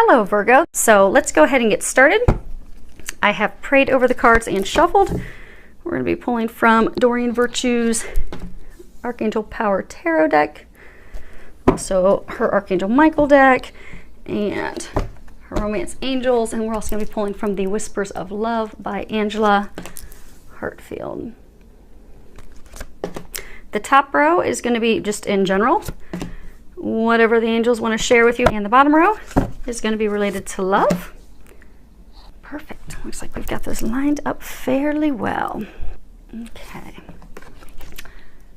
Hello Virgo. So let's go ahead and get started. I have prayed over the cards and shuffled. We're going to be pulling from Doreen Virtue's Archangel Power Tarot deck, also her Archangel Michael deck, and her Romance Angels, and we're also going to be pulling from the Whispers of Love by Angela Hartfield. The top row is going to be just in general, whatever the angels want to share with you, and the bottom row is going to be related to love. Perfect. Looks like we've got those lined up fairly well. Okay.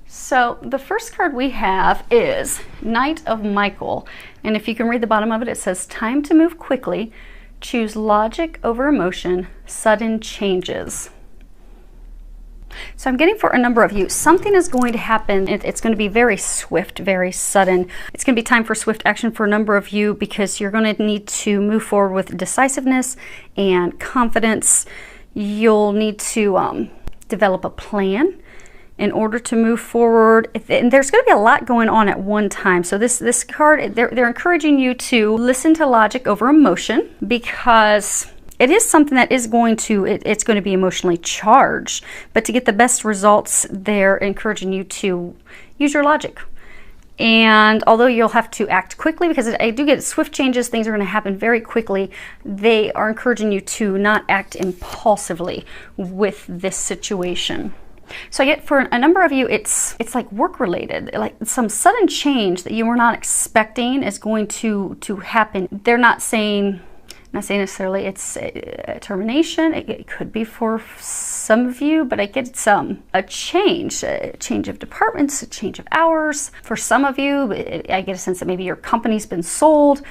So the first card we have is Knight of Michael, and if you can read the bottom of it, it says, time to move quickly, choose logic over emotion, sudden changes. So I'm getting for a number of you, something is going to happen. It's going to be very swift, very sudden. It's going to be time for swift action for a number of you because you're going to need to move forward with decisiveness and confidence. You'll need to develop a plan in order to move forward. And there's going to be a lot going on at one time. So this card, they're encouraging you to listen to logic over emotion, because it is something that is going to, it's going to be emotionally charged. But to get the best results, they're encouraging you to use your logic. And although you'll have to act quickly, because I do get swift changes, things are going to happen very quickly, they are encouraging you to not act impulsively with this situation. So I get for a number of you, it's like work related, like some sudden change that you were not expecting is going to happen. They're not saying necessarily it's a termination. It could be for some of you, but I get a change of departments, a change of hours. For some of you, I get a sense that maybe your company's been sold,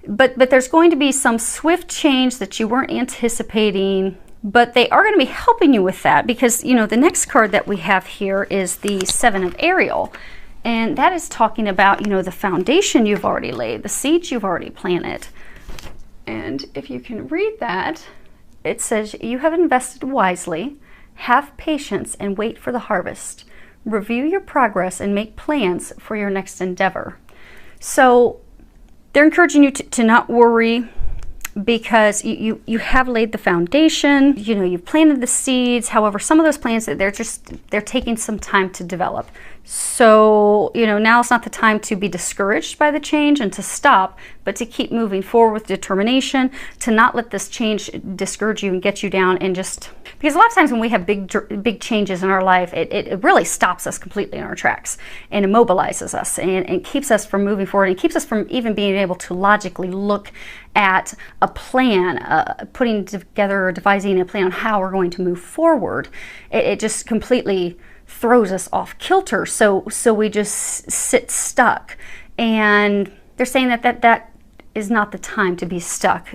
but there's going to be some swift change that you weren't anticipating, but they are going to be helping you with that, because, you know, the next card that we have here is the Seven of Ariel. And that is talking about, you know, the foundation you've already laid, the seeds you've already planted. And if you can read that, it says, you have invested wisely, have patience and wait for the harvest. Review your progress and make plans for your next endeavor. So they're encouraging you to not worry, because you have laid the foundation, you know, you've planted the seeds. However, some of those plants, they're taking some time to develop. So, you know, now it's not the time to be discouraged by the change and to stop, but to keep moving forward with determination, to not let this change discourage you and get you down, and just, because a lot of times when we have big changes in our life, it really stops us completely in our tracks and immobilizes us and keeps us from moving forward, and keeps us from even being able to logically look at a plan, putting together or devising a plan on how we're going to move forward. It just completely throws us off kilter, so we just sit stuck. And they're saying that is not the time to be stuck,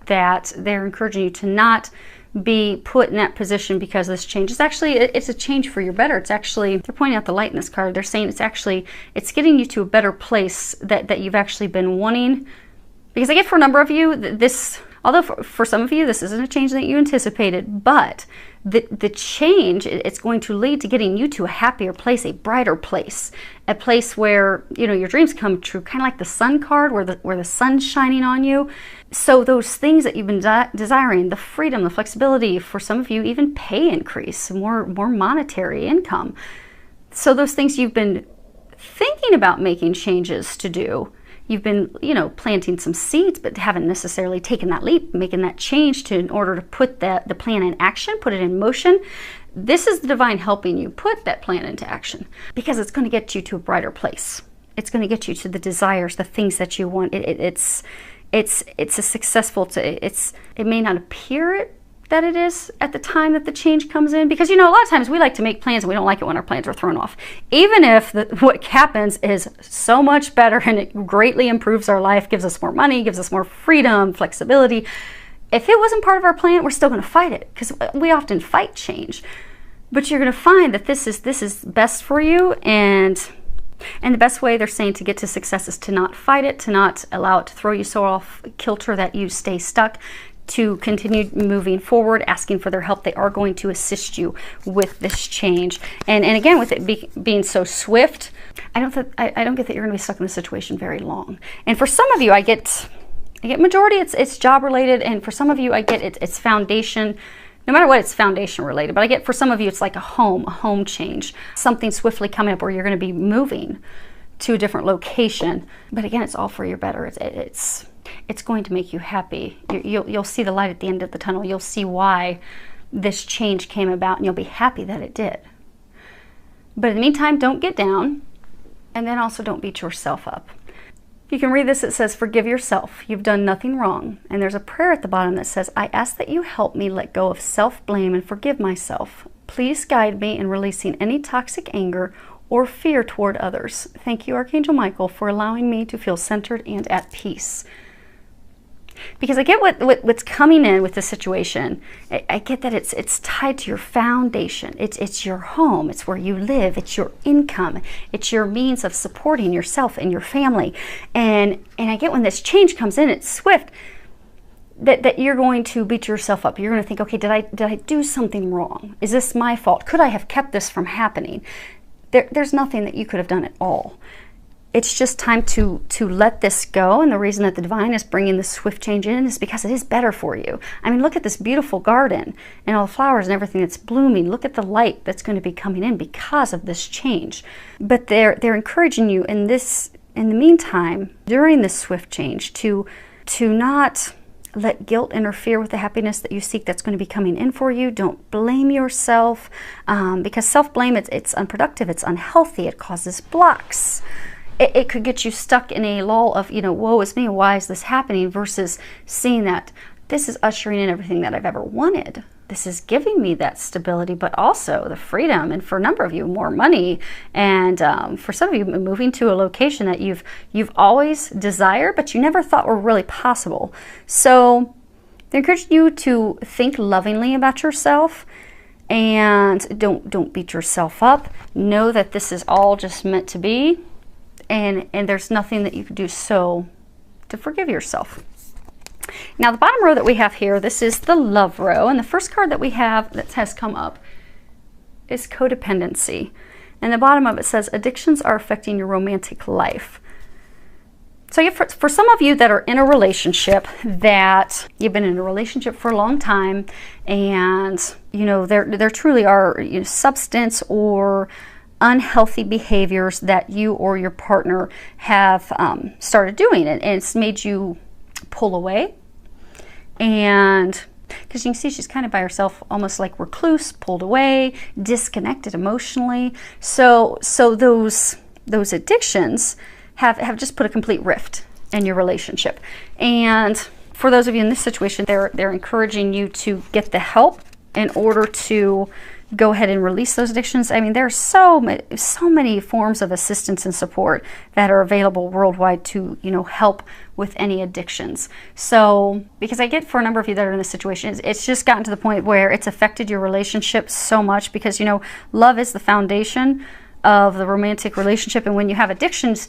that they're encouraging you to not be put in that position, because this change is actually, it's a change for your better. It's actually, they're pointing out the light in this card. They're saying it's getting you to a better place that you've actually been wanting. Because I get for a number of you, this, although for some of you this isn't a change that you anticipated, but the change, it's going to lead to getting you to a happier place, a brighter place, a place where, you know, your dreams come true, kind of like the sun card, where the sun's shining on you. So those things that you've been desiring, the freedom, the flexibility, for some of you, even pay increase, more monetary income. So those things you've been thinking about making changes to do, you've been, you know, planting some seeds, but haven't necessarily taken that leap, making that change in order to put the plan in action, put it in motion. This is the divine helping you put that plan into action, because it's going to get you to a brighter place. It's going to get you to the desires, the things that you want. It's a successful, it may not appear that it is at the time that the change comes in, because, you know, a lot of times we like to make plans and we don't like it when our plans are thrown off, even if what happens is so much better and it greatly improves our life, gives us more money, gives us more freedom, flexibility. If it wasn't part of our plan, we're still going to fight it, because we often fight change. But you're going to find that this is best for you, and the best way, they're saying, to get to success is to not fight it, to not allow it to throw you so off kilter that you stay stuck, to continue moving forward, asking for their help. They are going to assist you with this change. And again, with it being so swift, I don't get that you're going to be stuck in this situation very long. And for some of you, I get I get majority, it's job related, and for some of you, I get it's foundation. No matter what, it's foundation related, but I get for some of you, it's like a home change, something swiftly coming up where you're going to be moving to a different location. But again, it's all for your better. It's going to make you happy. You'll see the light at the end of the tunnel. You'll see why this change came about, and you'll be happy that it did. But in the meantime, don't get down, and then also don't beat yourself up. You can read this. It says, forgive yourself. You've done nothing wrong. And there's a prayer at the bottom that says, I ask that you help me let go of self-blame and forgive myself. Please guide me in releasing any toxic anger or fear toward others. Thank you, Archangel Michael, for allowing me to feel centered and at peace. Because I get what's coming in with the situation. I get that it's tied to your foundation. It's your home. It's where you live. It's your income. It's your means of supporting yourself and your family. And I get when this change comes in, it's swift, that you're going to beat yourself up. You're going to think, okay, did I do something wrong? Is this my fault? Could I have kept this from happening? There's nothing that you could have done at all. It's just time to let this go. And the reason that the divine is bringing this swift change in is because it is better for you. I mean, look at this beautiful garden and all the flowers and everything that's blooming. Look at the light that's going to be coming in because of this change. But they're encouraging you in the meantime, during this swift change, to not let guilt interfere with the happiness that you seek that's going to be coming in for you. Don't blame yourself, because self-blame, it's unproductive, it's unhealthy, it causes blocks. It could get you stuck in a lull of, woe is me, why is this happening, versus seeing that this is ushering in everything that I've ever wanted. This is giving me that stability, but also the freedom, and for a number of you, more money, and for some of you, moving to a location that you've always desired, but you never thought were really possible. So they encourage you to think lovingly about yourself, and don't beat yourself up. Know that this is all just meant to be. And there's nothing that you can do to forgive yourself. Now, the bottom row that we have here, this is the love row. And the first card that we have that has come up is codependency. And the bottom of it says, addictions are affecting your romantic life. So for some of you that are in a relationship, that you've been in a relationship for a long time, and, there truly are substance or unhealthy behaviors that you or your partner have started doing, and it's made you pull away. And because you can see she's kind of by herself, almost like recluse, pulled away, disconnected emotionally. So those addictions have just put a complete rift in your relationship. And for those of you in this situation, they're encouraging you to get the help in order to go ahead and release those addictions. I mean, there's so many forms of assistance and support that are available worldwide to, help with any addictions. So, because I get for a number of you that are in this situation, it's just gotten to the point where it's affected your relationship so much because, love is the foundation of the romantic relationship. And when you have addictions,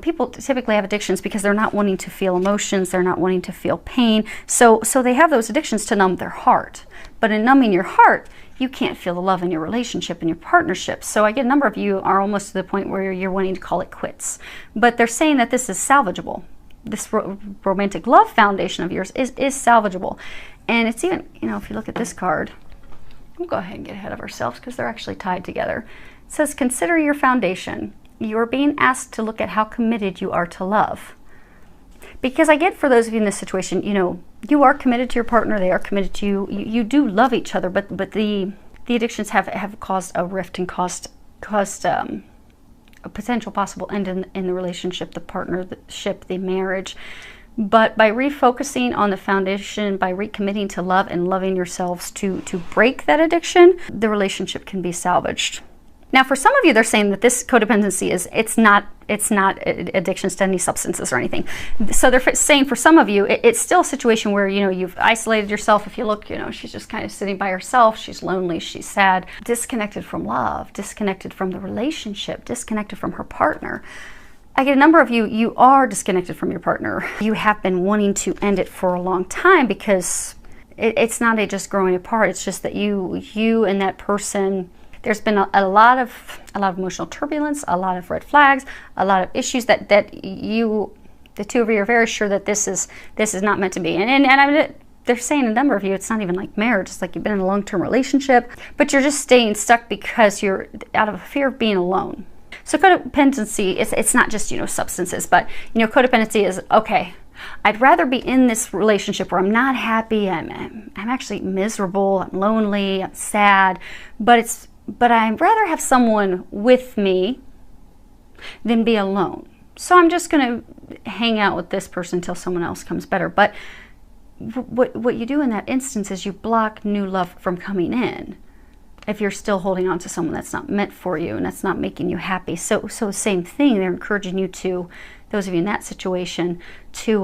people typically have addictions because they're not wanting to feel emotions, they're not wanting to feel pain. So they have those addictions to numb their heart. But in numbing your heart, you can't feel the love in your relationship and your partnership. So I get a number of you are almost to the point where you're wanting to call it quits. But they're saying that this is salvageable. This romantic love foundation of yours is salvageable. And it's even, if you look at this card, we'll go ahead and get ahead of ourselves because they're actually tied together. It says, consider your foundation. You're being asked to look at how committed you are to love. Because I get for those of you in this situation, you are committed to your partner, they are committed to you. You do love each other, but the addictions have caused a rift and caused a potential possible end in the relationship, the partnership, the marriage. But by refocusing on the foundation, by recommitting to love and loving yourselves to break that addiction, the relationship can be salvaged. Now, for some of you, they're saying that this codependency it's not addictions to any substances or anything. So they're saying for some of you, it's still a situation where, you've isolated yourself. If you look, she's just kind of sitting by herself. She's lonely. She's sad, disconnected from love, disconnected from the relationship, disconnected from her partner. I get a number of you, you are disconnected from your partner. You have been wanting to end it for a long time because it's not just growing apart. It's just that you and that person, there's been a lot of emotional turbulence, a lot of red flags, a lot of issues that you The two of you are very sure that this is not meant to be. They're saying a number of you, it's not even like marriage. It's like you've been in a long-term relationship, but you're just staying stuck because you're out of a fear of being alone. So codependency, it's not just, substances, but, codependency is, okay, I'd rather be in this relationship where I'm not happy, I'm actually miserable, I'm lonely, I'm sad, but I'd rather have someone with me than be alone. So I'm just going to hang out with this person until someone else comes better. But what you do in that instance is you block new love from coming in if you're still holding on to someone that's not meant for you and that's not making you happy. So same thing, they're encouraging you to, those of you in that situation, to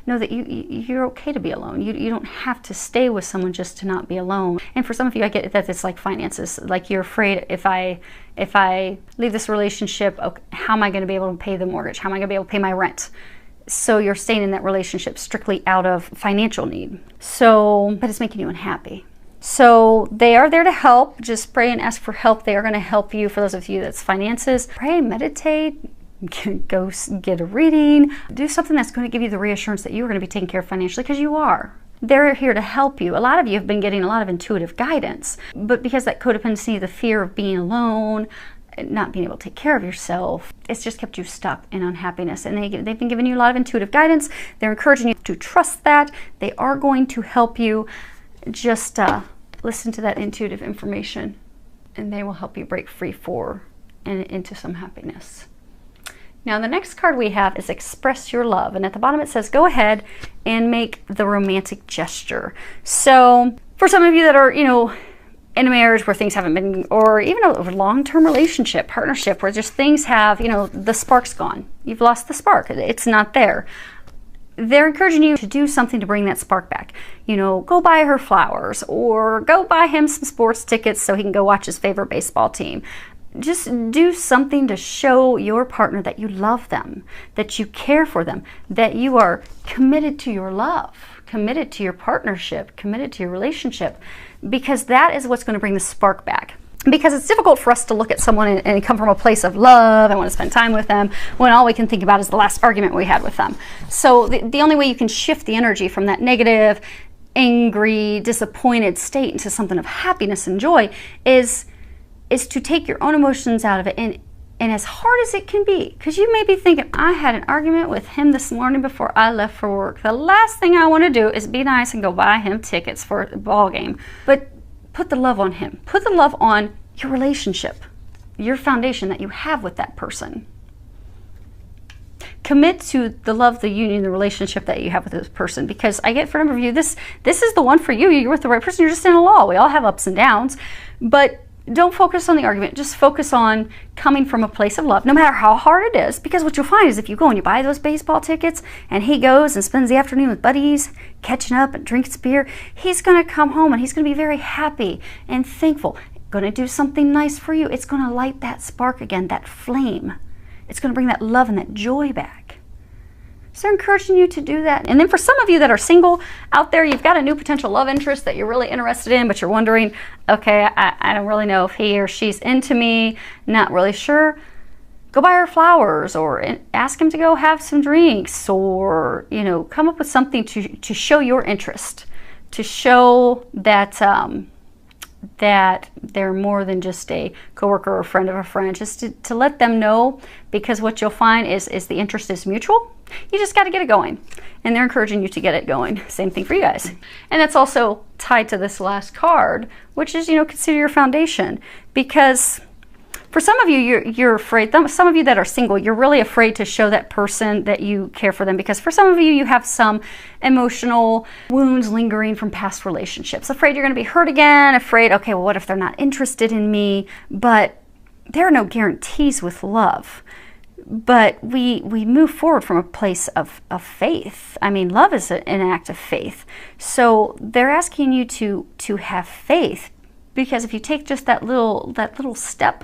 know that you're okay to be alone. You don't have to stay with someone just to not be alone. And for some of you, I get that it's like finances. Like you're afraid, if I leave this relationship, okay, how am I going to be able to pay the mortgage? How am I going to be able to pay my rent? So you're staying in that relationship strictly out of financial need. But it's making you unhappy. So they are there to help. Just pray and ask for help. They are going to help you. For those of you that's finances, pray, meditate, go get a reading, do something that's going to give you the reassurance that you're going to be taken care of financially, because you are. They're here to help you. A lot of you have been getting a lot of intuitive guidance, but because that codependency, the fear of being alone, not being able to take care of yourself, it's just kept you stuck in unhappiness. And they've been giving you a lot of intuitive guidance. They're encouraging you to trust that. They are going to help you. Just listen to that intuitive information, and they will help you break free and into some happiness. Now, the next card we have is Express Your Love. And at the bottom it says, go ahead and make the romantic gesture. So for some of you that are, in a marriage where things haven't been, or even a long-term relationship, partnership, where just things have, the spark's gone. You've lost the spark. It's not there. They're encouraging you to do something to bring that spark back. Go buy her flowers, or go buy him some sports tickets so he can go watch his favorite baseball team. Just do something to show your partner that you love them, that you care for them, that you are committed to your love, committed to your partnership, committed to your relationship, because that is what's going to bring the spark back. Because it's difficult for us to look at someone and come from a place of love, I want to spend time with them, when all we can think about is the last argument we had with them. So the only way you can shift the energy from that negative, angry, disappointed state into something of happiness and joy is to take your own emotions out of it, and as hard as it can be, because you may be thinking, I had an argument with him this morning before I left for work. The last thing I want to do is be nice and go buy him tickets for a ball game. But put the love on him. Put the love on your relationship, your foundation that you have with that person. Commit to the love, the union, the relationship that you have with this person, because I get, for a number of you, this is the one for you. You're with the right person. You're just in a law. We all have ups and downs, but don't focus on the argument. Just focus on coming from a place of love, no matter how hard it is. Because what you'll find is if you go and you buy those baseball tickets and he goes and spends the afternoon with buddies, catching up and drinks beer, he's going to come home and he's going to be very happy and thankful. Going to do something nice for you. It's going to light that spark again, that flame. It's going to bring that love and that joy back. So they're encouraging you to do that. And then for some of you that are single out there, you've got a new potential love interest that you're really interested in, but you're wondering, okay, I don't really know if he or she's into me, not really sure. Go buy her flowers, or ask him to go have some drinks, or, come up with something to show your interest, to show that that they're more than just a coworker or a friend of a friend, just to let them know, because what you'll find is the interest is mutual. You just got to get it going, and they're encouraging you to get it going. Same thing for you guys. And that's also tied to this last card, which is, consider your foundation, because for some of you, you're afraid. Some of you that are single, you're really afraid to show that person that you care for them, because for some of you, you have some emotional wounds lingering from past relationships. Afraid you're going to be hurt again. Afraid, okay, well, what if they're not interested in me? But there are no guarantees with love. But we move forward from a place of faith. I mean, love is an act of faith. So they're asking you to have faith, because if you take just that little step,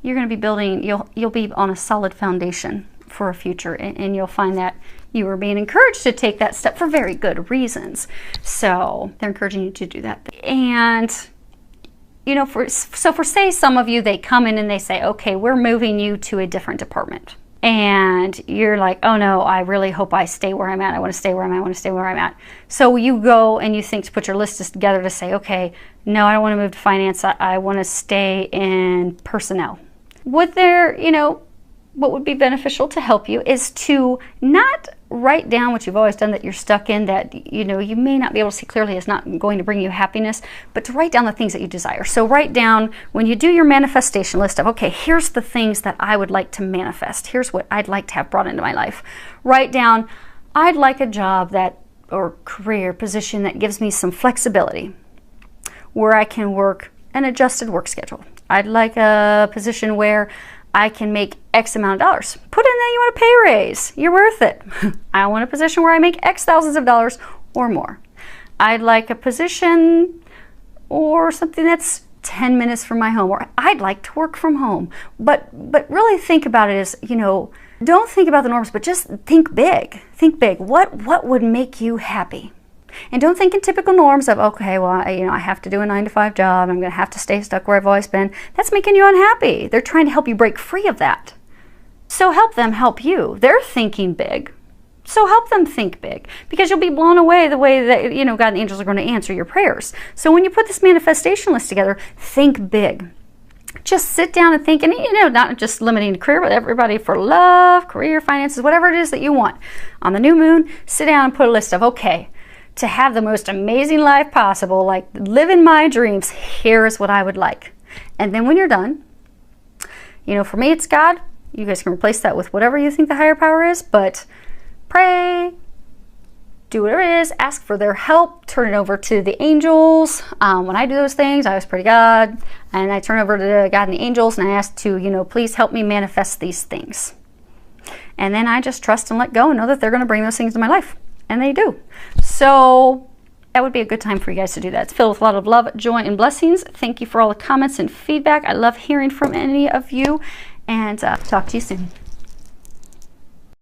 you're going to be building, you'll be on a solid foundation for a future, and you'll find that you are being encouraged to take that step for very good reasons. So they're encouraging you to do that. And for say some of you, they come in and they say, okay, we're moving you to a different department. and you're like, oh no, I really hope I stay where I'm at. I want to stay where I'm at. I want to stay where I'm at. So you go and you think to put your list together to say, okay, no, I don't want to move to finance. I want to stay in personnel. What would be beneficial to help you is to not write down what you've always done that you're stuck in, that you may not be able to see clearly is not going to bring you happiness, but to write down the things that you desire. So write down, when you do your manifestation list of, okay, here's the things that I would like to manifest. Here's what I'd like to have brought into my life. Write down, I'd like a job or career position that gives me some flexibility, where I can work an adjusted work schedule. I'd like a position where I can make X amount of dollars. Put in that you want a pay raise. You're worth it. I want a position where I make X thousands of dollars or more. I'd like a position or something that's 10 minutes from my home, or I'd like to work from home. But really think about it as, don't think about the norms, but just think big. Think big. What would make you happy? And don't think in typical norms of, okay, well, I have to do a 9-to-5 job. I'm going to have to stay stuck where I've always been. That's making you unhappy. They're trying to help you break free of that. So help them help you. They're thinking big. So help them think big, because you'll be blown away the way that, God and the angels are going to answer your prayers. So when you put this manifestation list together, think big. Just sit down and think, and not just limiting to career, but everybody, for love, career, finances, whatever it is that you want. On the new moon, sit down and put a list of, okay, to have the most amazing life possible, like living my dreams, here's what I would like. And then when you're done, for me it's God. You guys can replace that with whatever you think the higher power is, but pray, do whatever it is, ask for their help, turn it over to the angels. When I do those things, I always pray to God, and I turn over to God and the angels, and I ask to, please help me manifest these things. And then I just trust and let go and know that they're going to bring those things to my life. And they do. So that would be a good time for you guys to do that. It's filled with a lot of love, joy, and blessings. Thank you for all the comments and feedback. I love hearing from any of you. And talk to you soon.